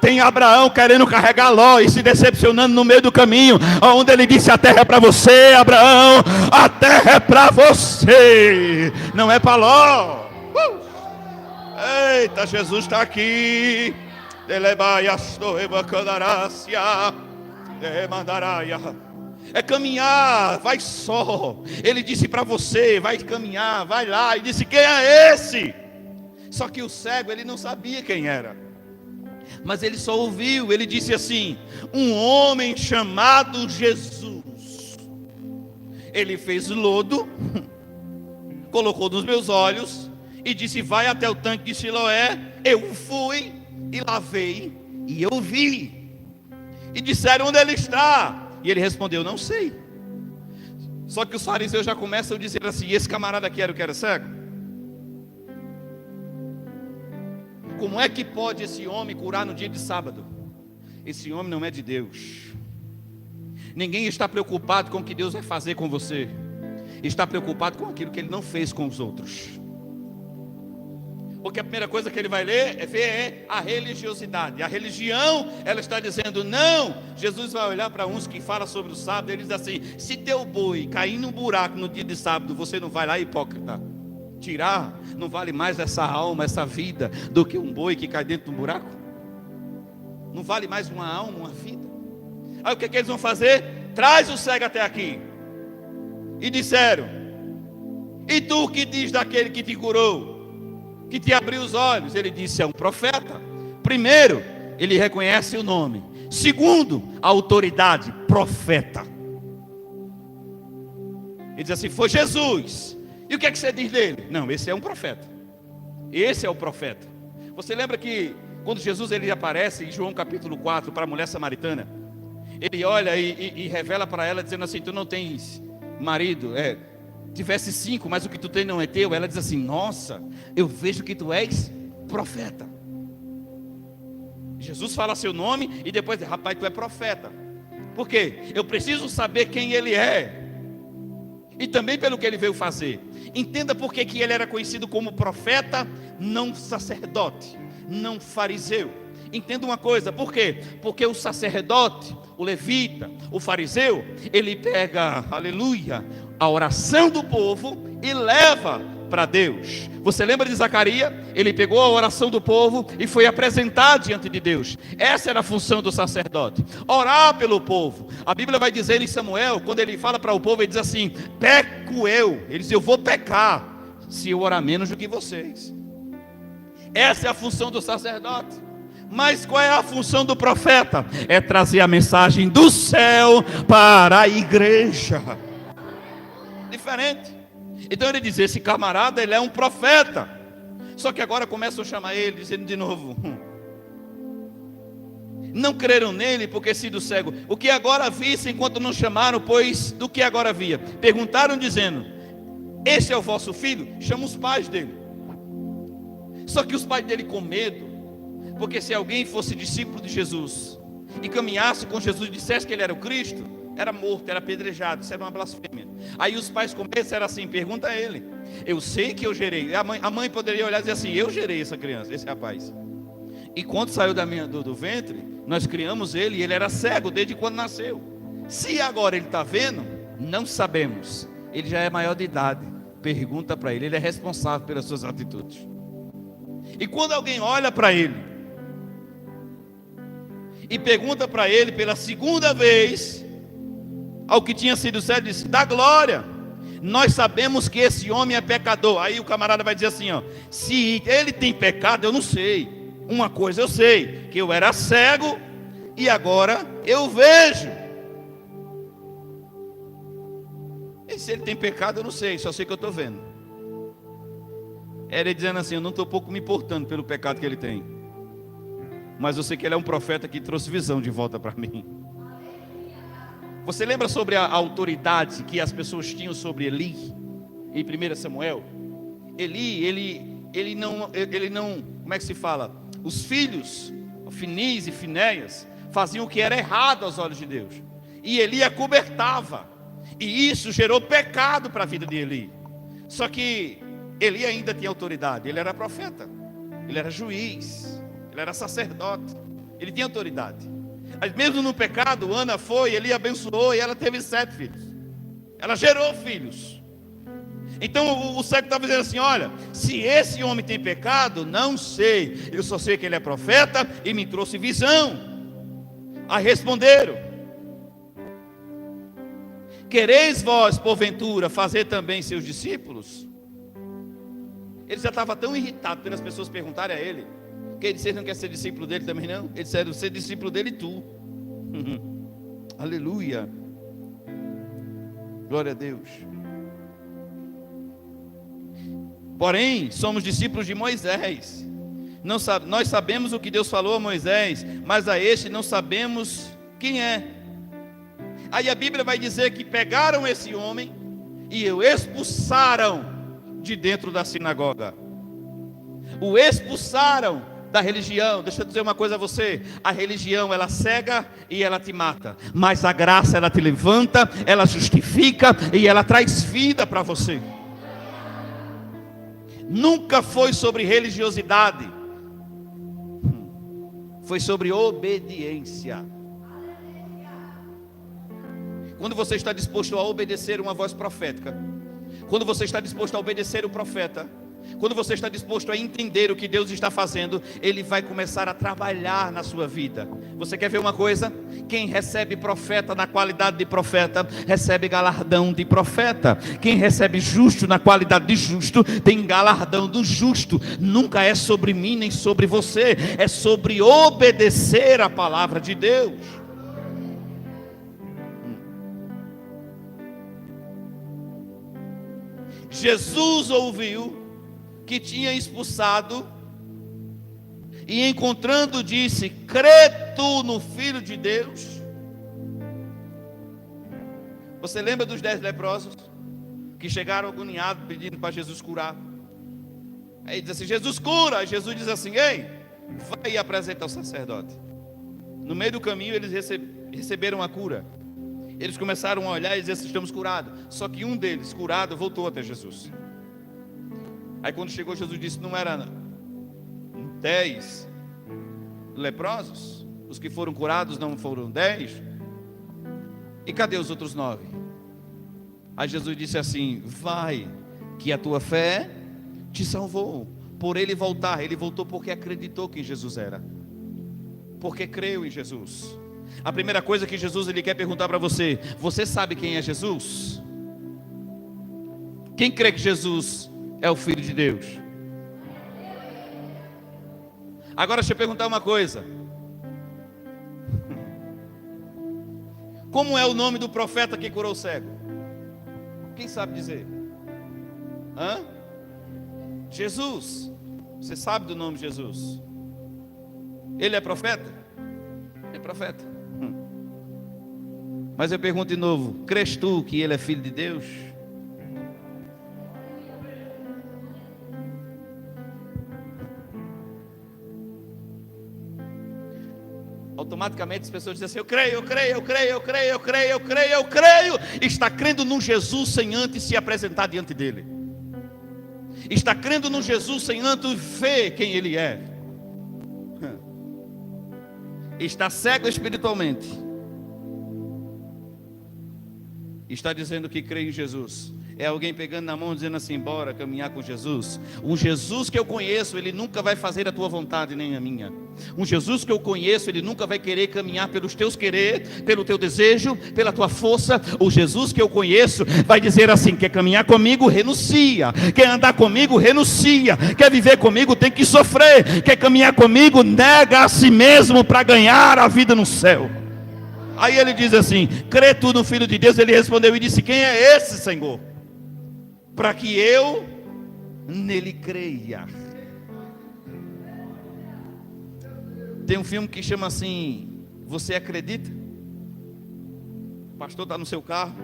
Speaker 1: Tem Abraão querendo carregar Ló e se decepcionando no meio do caminho, onde ele disse: a terra é para você, Abraão, a terra é para você, não é para Ló. Eita, Jesus está aqui. É caminhar, vai só. Ele disse para você: vai caminhar, vai lá. E disse: quem é esse? Só que o cego, ele não sabia quem era, mas ele só ouviu. Ele disse assim: um homem chamado Jesus. Ele fez lodo, colocou nos meus olhos e disse: vai até o tanque de Siloé. Eu fui e lavei e eu vi. E disseram: onde ele está? E ele respondeu: não sei. Só que os fariseus já começam a dizer assim: esse camarada aqui era o que era cego? Como é que pode esse homem curar no dia de sábado? Esse homem não é de Deus. Ninguém está preocupado com o que Deus vai fazer com você, está preocupado com aquilo que ele não fez com os outros. Porque a primeira coisa que ele vai ler é ver a religiosidade. A religião, ela está dizendo não. Jesus vai olhar para uns que falam sobre o sábado. Ele diz assim: se teu boi cair num buraco no dia de sábado, você não vai lá, hipócrita, tirar? Não vale mais essa alma, essa vida, do que um boi que cai dentro de um buraco? Não vale mais uma alma, uma vida? Aí o que eles vão fazer? Traz o cego até aqui. E disseram: e tu o que diz daquele que te curou, que te abriu os olhos? Ele disse: é um profeta. Primeiro, ele reconhece o nome. Segundo, a autoridade, profeta. Ele diz assim: foi Jesus. E o que é que você diz dele? Não, esse é um profeta. Esse é o profeta. Você lembra que quando Jesus ele aparece em João capítulo 4 para a mulher samaritana, ele olha e revela para ela dizendo assim: tu não tens marido? Tivesse 5, mas o que tu tem não é teu. Ela diz assim: nossa, eu vejo que tu és profeta. Jesus fala seu nome e depois diz: rapaz, tu é profeta. Por quê? Eu preciso saber quem ele é e também pelo que ele veio fazer. Entenda por que ele era conhecido como profeta, não sacerdote, não fariseu. Entenda uma coisa: por quê? Porque o sacerdote, o levita, o fariseu, ele pega, aleluia, a oração do povo e leva para Deus. Você lembra de Zacarias? Ele pegou a oração do povo e foi apresentar diante de Deus. Essa era a função do sacerdote, orar pelo povo. A Bíblia vai dizer em Samuel, quando ele fala para o povo, ele diz assim: peco eu. Ele diz: eu vou pecar se eu orar menos do que vocês. Essa é a função do sacerdote. Mas qual é a função do profeta? É trazer a mensagem do céu para a igreja. Diferente. Então ele diz: esse camarada, ele é um profeta. Só que agora começam a chamar ele, dizendo de novo: não creram nele, porque sido cego. O que agora visse enquanto não chamaram, pois do que agora via? Perguntaram dizendo: esse é o vosso filho? Chama os pais dele. Só que os pais dele com medo, porque se alguém fosse discípulo de Jesus e caminhasse com Jesus e dissesse que ele era o Cristo, era morto, era apedrejado. Isso era uma blasfêmia. Aí os pais com medo eram assim: pergunta a ele. Eu sei que eu gerei. A mãe poderia olhar e dizer assim: eu gerei essa criança, esse rapaz. E quando saiu do ventre, nós criamos ele, e ele era cego desde quando nasceu. Se agora ele está vendo, não sabemos. Ele já é maior de idade. Pergunta para ele, ele é responsável pelas suas atitudes. E quando alguém olha para ele e pergunta para ele pela segunda vez, ao que tinha sido cego, disse: dá glória, nós sabemos que esse homem é pecador. Aí o camarada vai dizer assim: ó, se ele tem pecado, eu não sei. Uma coisa eu sei, que eu era cego e agora eu vejo. E se ele tem pecado, eu não sei, só sei que eu estou vendo. Era ele dizendo assim: eu não estou pouco me importando pelo pecado que ele tem, mas eu sei que ele é um profeta que trouxe visão de volta para mim. Você lembra sobre a autoridade que as pessoas tinham sobre Eli, em 1 Samuel? Ele não, como é que se fala? Os filhos, Finis e Finéias, faziam o que era errado aos olhos de Deus, e Eli acobertava, e isso gerou pecado para a vida de Eli. Só que Eli ainda tinha autoridade, ele era profeta. ele era juiz, ele era sacerdote, ele tinha autoridade. Mas mesmo no pecado, Ana foi, ele abençoou e ela teve 7 filhos. Ela gerou filhos. Então o cego estava dizendo assim: olha, se esse homem tem pecado, não sei. Eu só sei que ele é profeta e me trouxe visão. Aí responderam: quereis vós, porventura, fazer também seus discípulos? Ele já estava tão irritado pelas pessoas perguntarem a ele, que ele disse: você não quer ser discípulo dele também não? Ele disse: eu ser discípulo dele e tu. Aleluia. Glória a Deus. Porém, somos discípulos de Moisés. Nós sabemos o que Deus falou a Moisés, mas a este não sabemos quem é. Aí a Bíblia vai dizer que pegaram esse homem e o expulsaram de dentro da sinagoga. O expulsaram da religião. Deixa eu dizer uma coisa a você: a religião ela cega e ela te mata, mas a graça ela te levanta, ela justifica e ela traz vida para você. Nunca foi sobre religiosidade, foi sobre obediência. Quando você está disposto a obedecer uma voz profética, quando você está disposto a obedecer o profeta, quando você está disposto a entender o que Deus está fazendo, Ele vai começar a trabalhar na sua vida. Você quer ver uma coisa? Quem recebe profeta na qualidade de profeta, recebe galardão de profeta. Quem recebe justo na qualidade de justo, tem galardão do justo. Nunca é sobre mim nem sobre você, é sobre obedecer a palavra de Deus. Jesus ouviu que tinha expulsado, e encontrando disse: crê tu no Filho de Deus? Você lembra dos 10 leprosos que chegaram agoniados pedindo para Jesus curar? Aí diz assim: Jesus cura. Aí Jesus diz assim: ei, vai e apresenta ao sacerdote. No meio do caminho eles receberam a cura. Eles começaram a olhar e dizer assim: estamos curados. Só que um deles, curado, voltou até Jesus. Aí quando chegou, Jesus disse: não era 10 leprosos? Os que foram curados não foram 10? E cadê os outros 9? Aí Jesus disse assim: vai, que a tua fé te salvou. Por ele voltar, ele voltou porque acreditou quem Jesus era, porque creu em Jesus. A primeira coisa que Jesus ele quer perguntar para você: você sabe quem é Jesus? Quem crê que Jesus é o Filho de Deus? Agora deixa eu perguntar uma coisa: como é o nome do profeta que curou o cego? Quem sabe dizer? Jesus. Você sabe do nome de Jesus? Ele é profeta? É profeta. Mas eu pergunto de novo: crês tu que ele é Filho de Deus? Automaticamente as pessoas dizem assim: eu creio. Está crendo num Jesus sem antes se apresentar diante dele. Está crendo num Jesus sem antes ver quem ele é. Está cego espiritualmente. Está dizendo que crê em Jesus. É alguém pegando na mão dizendo assim: bora caminhar com Jesus. Um Jesus que eu conheço, ele nunca vai fazer a tua vontade nem a minha. Um Jesus que eu conheço, ele nunca vai querer caminhar pelos teus querer, pelo teu desejo, pela tua força. O Jesus que eu conheço vai dizer assim: quer caminhar comigo, renuncia. Quer andar comigo, renuncia. Quer viver comigo, tem que sofrer. Quer caminhar comigo, nega a si mesmo para ganhar a vida no céu. Aí ele diz assim: crê tu no Filho de Deus? Ele respondeu e disse: quem é esse, Senhor, para que eu nele creia? Tem um filme que chama assim: Você Acredita? O pastor está no seu carro,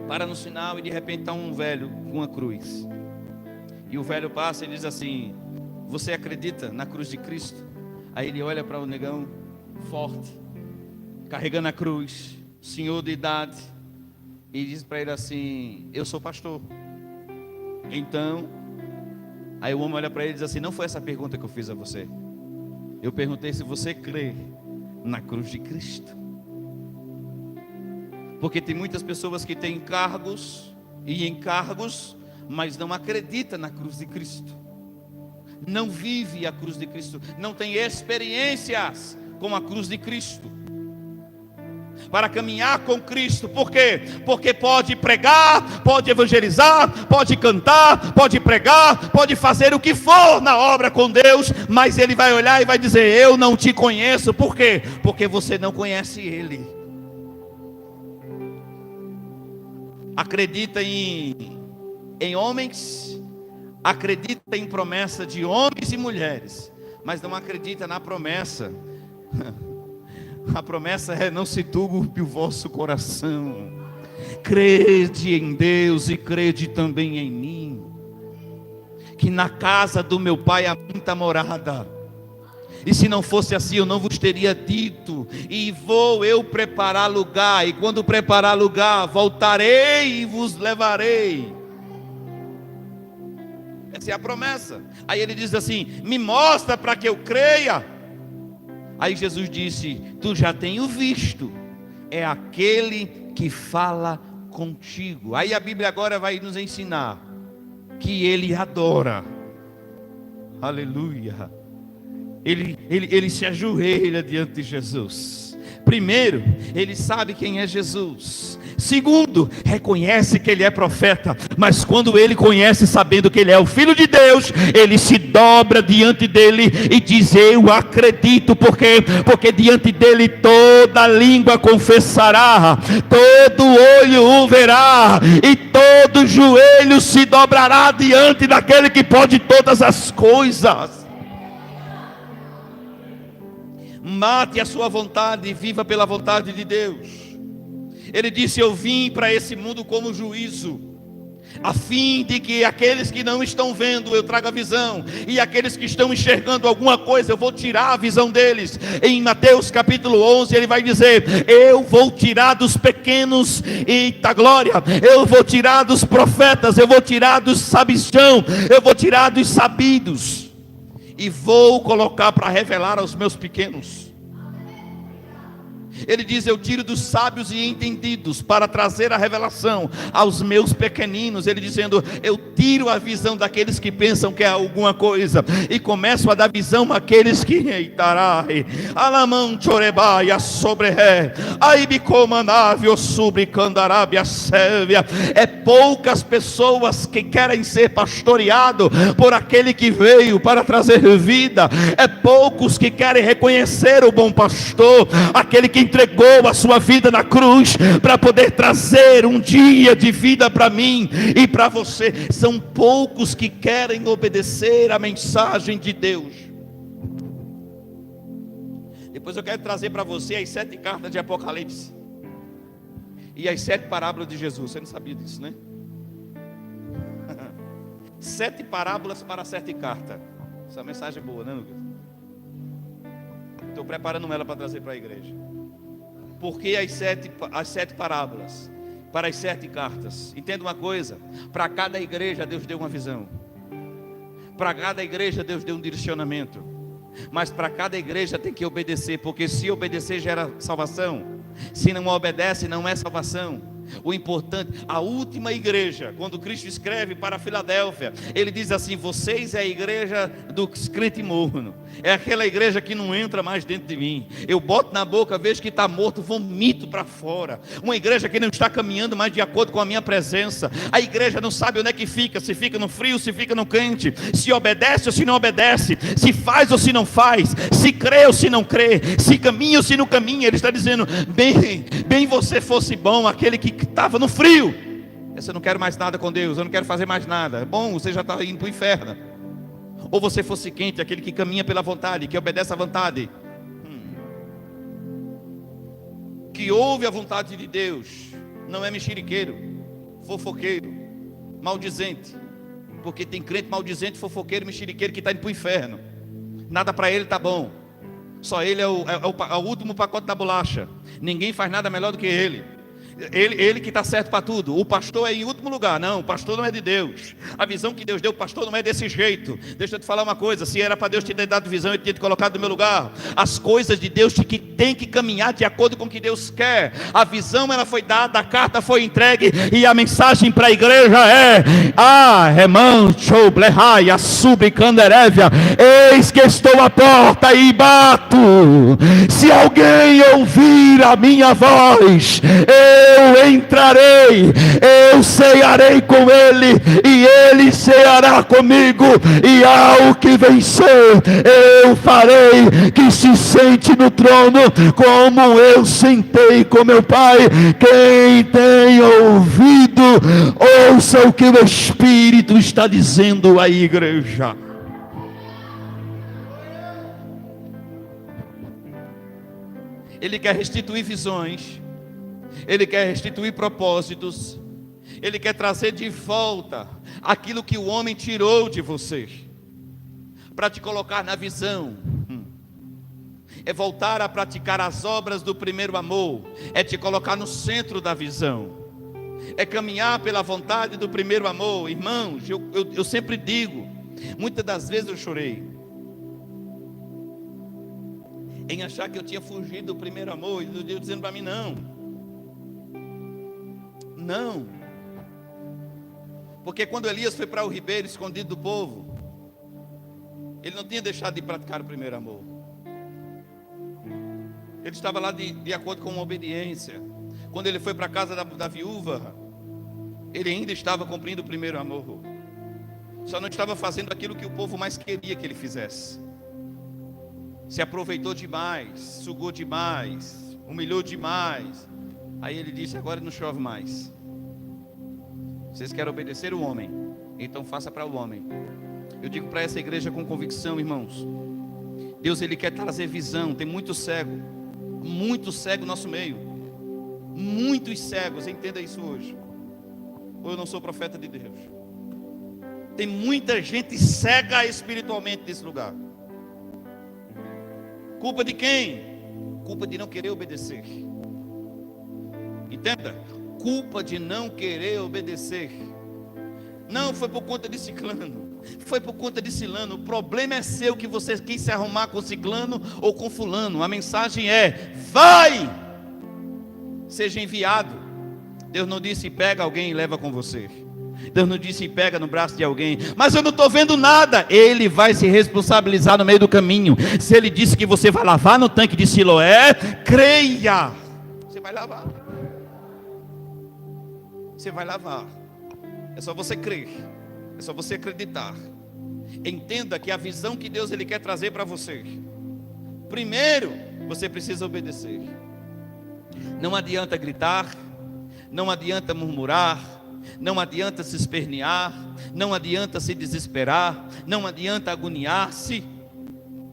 Speaker 1: para no sinal e de repente está um velho com uma cruz. E o velho passa e diz assim: você acredita na cruz de Cristo? Aí ele olha para o negão forte, carregando a cruz, senhor de idade, e diz para ele assim: eu sou pastor. Então, Aí o homem olha para ele e diz assim: não foi essa pergunta que eu fiz a você. Eu perguntei se você crê na cruz de Cristo. Porque tem muitas pessoas que têm cargos e encargos, mas não acreditam na cruz de Cristo, não vive a cruz de Cristo, não tem experiências com a cruz de Cristo. Para caminhar com Cristo, por quê? Porque pode pregar, pode evangelizar, pode cantar, pode pregar, pode fazer o que for na obra com Deus, mas Ele vai olhar e vai dizer: eu não te conheço. Por quê? Porque você não conhece Ele. Acredita em homens, acredita em promessa de homens e mulheres, mas não acredita na promessa. A promessa é: não se turbe o vosso coração, crede em Deus e crede também em mim, que na casa do meu Pai há muita morada, e se não fosse assim eu não vos teria dito, e vou eu preparar lugar, e quando preparar lugar, voltarei e vos levarei. Essa é a promessa. Aí ele diz assim: me mostra para que eu creia. Aí Jesus disse: tu já tenho visto, é aquele que fala contigo. Aí a Bíblia agora vai nos ensinar que ele adora, aleluia, ele se ajoelha diante de Jesus. Primeiro, ele sabe quem é Jesus. Segundo, reconhece que ele é profeta. Mas quando ele conhece, sabendo que ele é o Filho de Deus, ele se dobra diante dele e diz: eu acredito. Por quê? Porque diante dele toda língua confessará, todo olho o verá, e todo joelho se dobrará diante daquele que pode todas as coisas. Mate a sua vontade e viva pela vontade de Deus. Ele disse: eu vim para esse mundo como juízo, a fim de que aqueles que não estão vendo eu traga visão, e aqueles que estão enxergando alguma coisa eu vou tirar a visão deles. Em Mateus capítulo 11 ele vai dizer: eu vou tirar dos pequenos, eita glória, eu vou tirar dos profetas, eu vou tirar dos sabichão, eu vou tirar dos sabidos, e vou colocar para revelar aos meus pequenos. Ele diz: eu tiro dos sábios e entendidos para trazer a revelação aos meus pequeninos. Ele dizendo: eu tiro a visão daqueles que pensam que é alguma coisa e começo a dar visão àqueles que eitarai, alamão chorebaia sobre ré, aibicomanávio sobre candarábia sérvia. É poucas pessoas que querem ser pastoreado por aquele que veio para trazer vida. É poucos que querem reconhecer o bom pastor, aquele que entregou a sua vida na cruz para poder trazer um dia de vida para mim e para você. São poucos que querem obedecer a mensagem de Deus. Depois eu quero trazer para você as 7 cartas de Apocalipse e as 7 parábolas de Jesus. Você não sabia disso, né? 7 parábolas para 7 cartas. Essa mensagem é boa, né, Lucas? Estou preparando ela para trazer para a igreja. Por que as sete parábolas? Para as 7 cartas. Entenda uma coisa: para cada igreja Deus deu uma visão, para cada igreja Deus deu um direcionamento, mas para cada igreja tem que obedecer, porque se obedecer gera salvação, se não obedece não é salvação. O importante, a última igreja, quando Cristo escreve para Filadélfia, ele diz assim: vocês é a igreja do crente morno, é aquela igreja que não entra mais dentro de mim. Eu boto na boca, vejo que está morto, vomito para fora. Uma igreja que não está caminhando mais de acordo com a minha presença. A igreja não sabe onde é que fica, se fica no frio, se fica no quente, se obedece ou se não obedece, se faz ou se não faz, se crê ou se não crê, se caminha ou se não caminha. Ele está dizendo: bem você fosse bom, aquele que estava no frio. Eu não quero mais nada com Deus, eu não quero fazer mais nada. É bom, você já está indo para o inferno. Ou você fosse quente, aquele que caminha pela vontade, que obedece à vontade, que ouve a vontade de Deus, não é mexeriqueiro, fofoqueiro, maldizente. Porque tem crente maldizente, fofoqueiro, mexeriqueiro que está indo para o inferno. Nada para ele está bom, só ele é o último pacote da bolacha. Ninguém faz nada melhor do que ele.
Speaker 2: Ele que está certo para tudo. O pastor é em último lugar. Não, o pastor não é de Deus. A visão que Deus deu, o pastor não é desse jeito. Deixa eu te falar uma coisa. Se era para Deus te ter dado visão, Ele tinha te colocado no meu lugar. As coisas de Deus que tem que caminhar de acordo com o que Deus quer. A visão ela foi dada, a carta foi entregue, e a mensagem para a igreja é: remancho blehaia subcanderévia, eis que estou à porta e bato. Se alguém ouvir a minha voz, eu entrarei, eu cearei com ele, e ele ceará comigo, e ao que vencer, eu farei que se sente no trono, como eu sentei com meu Pai. Quem tem ouvido, ouça o que o Espírito está dizendo à igreja. Ele quer restituir visões, Ele quer restituir propósitos, Ele quer trazer de volta aquilo que o homem tirou de você, para te colocar na visão. É voltar a praticar as obras do primeiro amor, é te colocar no centro da visão, é caminhar pela vontade do primeiro amor. Irmãos, eu sempre digo, muitas das vezes eu chorei em achar que eu tinha fugido do primeiro amor, e Deus dizendo para mim: não, porque quando Elias foi para o ribeiro escondido do povo, ele não tinha deixado de praticar o primeiro amor, ele estava lá de acordo com uma obediência. Quando ele foi para a casa da viúva, ele ainda estava cumprindo o primeiro amor, só não estava fazendo aquilo que o povo mais queria que ele fizesse. Se aproveitou demais, sugou demais, humilhou demais. Aí ele disse: agora não chove mais. Vocês querem obedecer o homem, então faça para o homem. Eu digo para essa igreja com convicção, irmãos, Deus ele quer trazer visão. Tem muito cego no nosso meio, muitos cegos. Entenda isso hoje, ou eu não sou profeta de Deus. Tem muita gente cega espiritualmente nesse lugar. Culpa de quem? Culpa de não querer obedecer. Entenda? Culpa de não querer obedecer. Não foi por conta de ciclano, foi por conta de cilano. O problema é seu, que você quis se arrumar com ciclano ou com fulano. A mensagem é: vai, seja enviado. Deus não disse pega alguém e leva com você. Deus não disse pega no braço de alguém. Mas eu não estou vendo nada. Ele vai se responsabilizar no meio do caminho. Se ele disse que você vai lavar no tanque de Siloé, creia, você vai lavar. Você vai lavar. É só você crer, é só você acreditar. Entenda que a visão que Deus ele quer trazer para você, primeiro você precisa obedecer. Não adianta gritar, não adianta murmurar, não adianta se espernear, não adianta se desesperar, não adianta agoniar-se.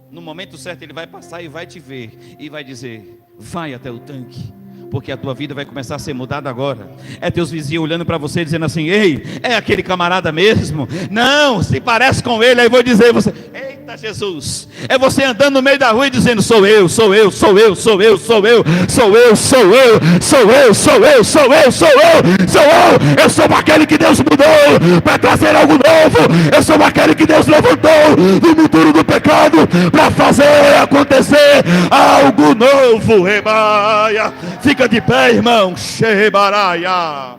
Speaker 2: No momento certo ele vai passar e vai te ver e vai dizer: vai até o tanque, porque a tua vida vai começar a ser mudada agora. É teus vizinhos olhando para você dizendo assim: ei, é aquele camarada mesmo? Não, se parece com ele. Aí vou dizer você: eita Jesus. É você andando no meio da rua e dizendo: sou eu, sou eu, sou eu, sou eu, sou eu, sou eu, sou eu, sou eu, sou eu, sou eu, sou eu, sou eu. Eu sou aquele que Deus mudou para trazer algo novo. Eu sou aquele que Deus levantou do monturo do pecado para fazer acontecer algo novo. Rebaia. Fica de pé, irmão. Shebaraia.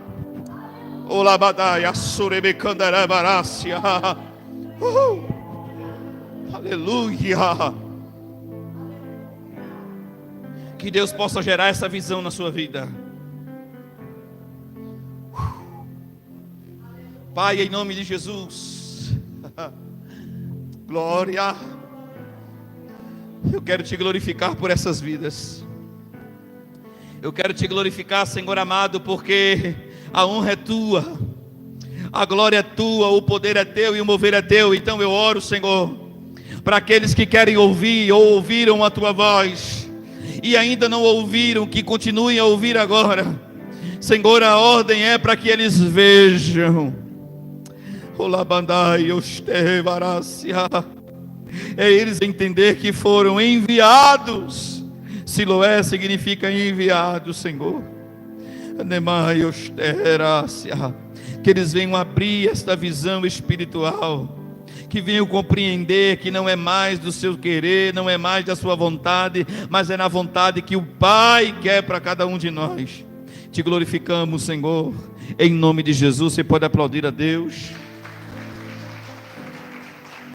Speaker 2: Olabadaia, surebecandarebarácia. Aleluia. Que Deus possa gerar essa visão na sua vida. Pai, em nome de Jesus. Glória. Eu quero te glorificar por essas vidas. Eu quero te glorificar, Senhor amado, porque a honra é tua, a glória é tua, o poder é teu e o mover é teu. Então eu oro, Senhor, para aqueles que querem ouvir ou ouviram a tua voz e ainda não ouviram, que continuem a ouvir agora. Senhor, a ordem é para que eles vejam. É eles entender que foram enviados. Siloé significa enviado, Senhor.
Speaker 1: Que eles venham abrir esta visão espiritual, que venham compreender que não é mais do seu querer, não é mais da sua vontade, mas é na vontade que o Pai quer para cada um de nós. Te glorificamos, Senhor, em nome de Jesus. Você pode aplaudir a Deus.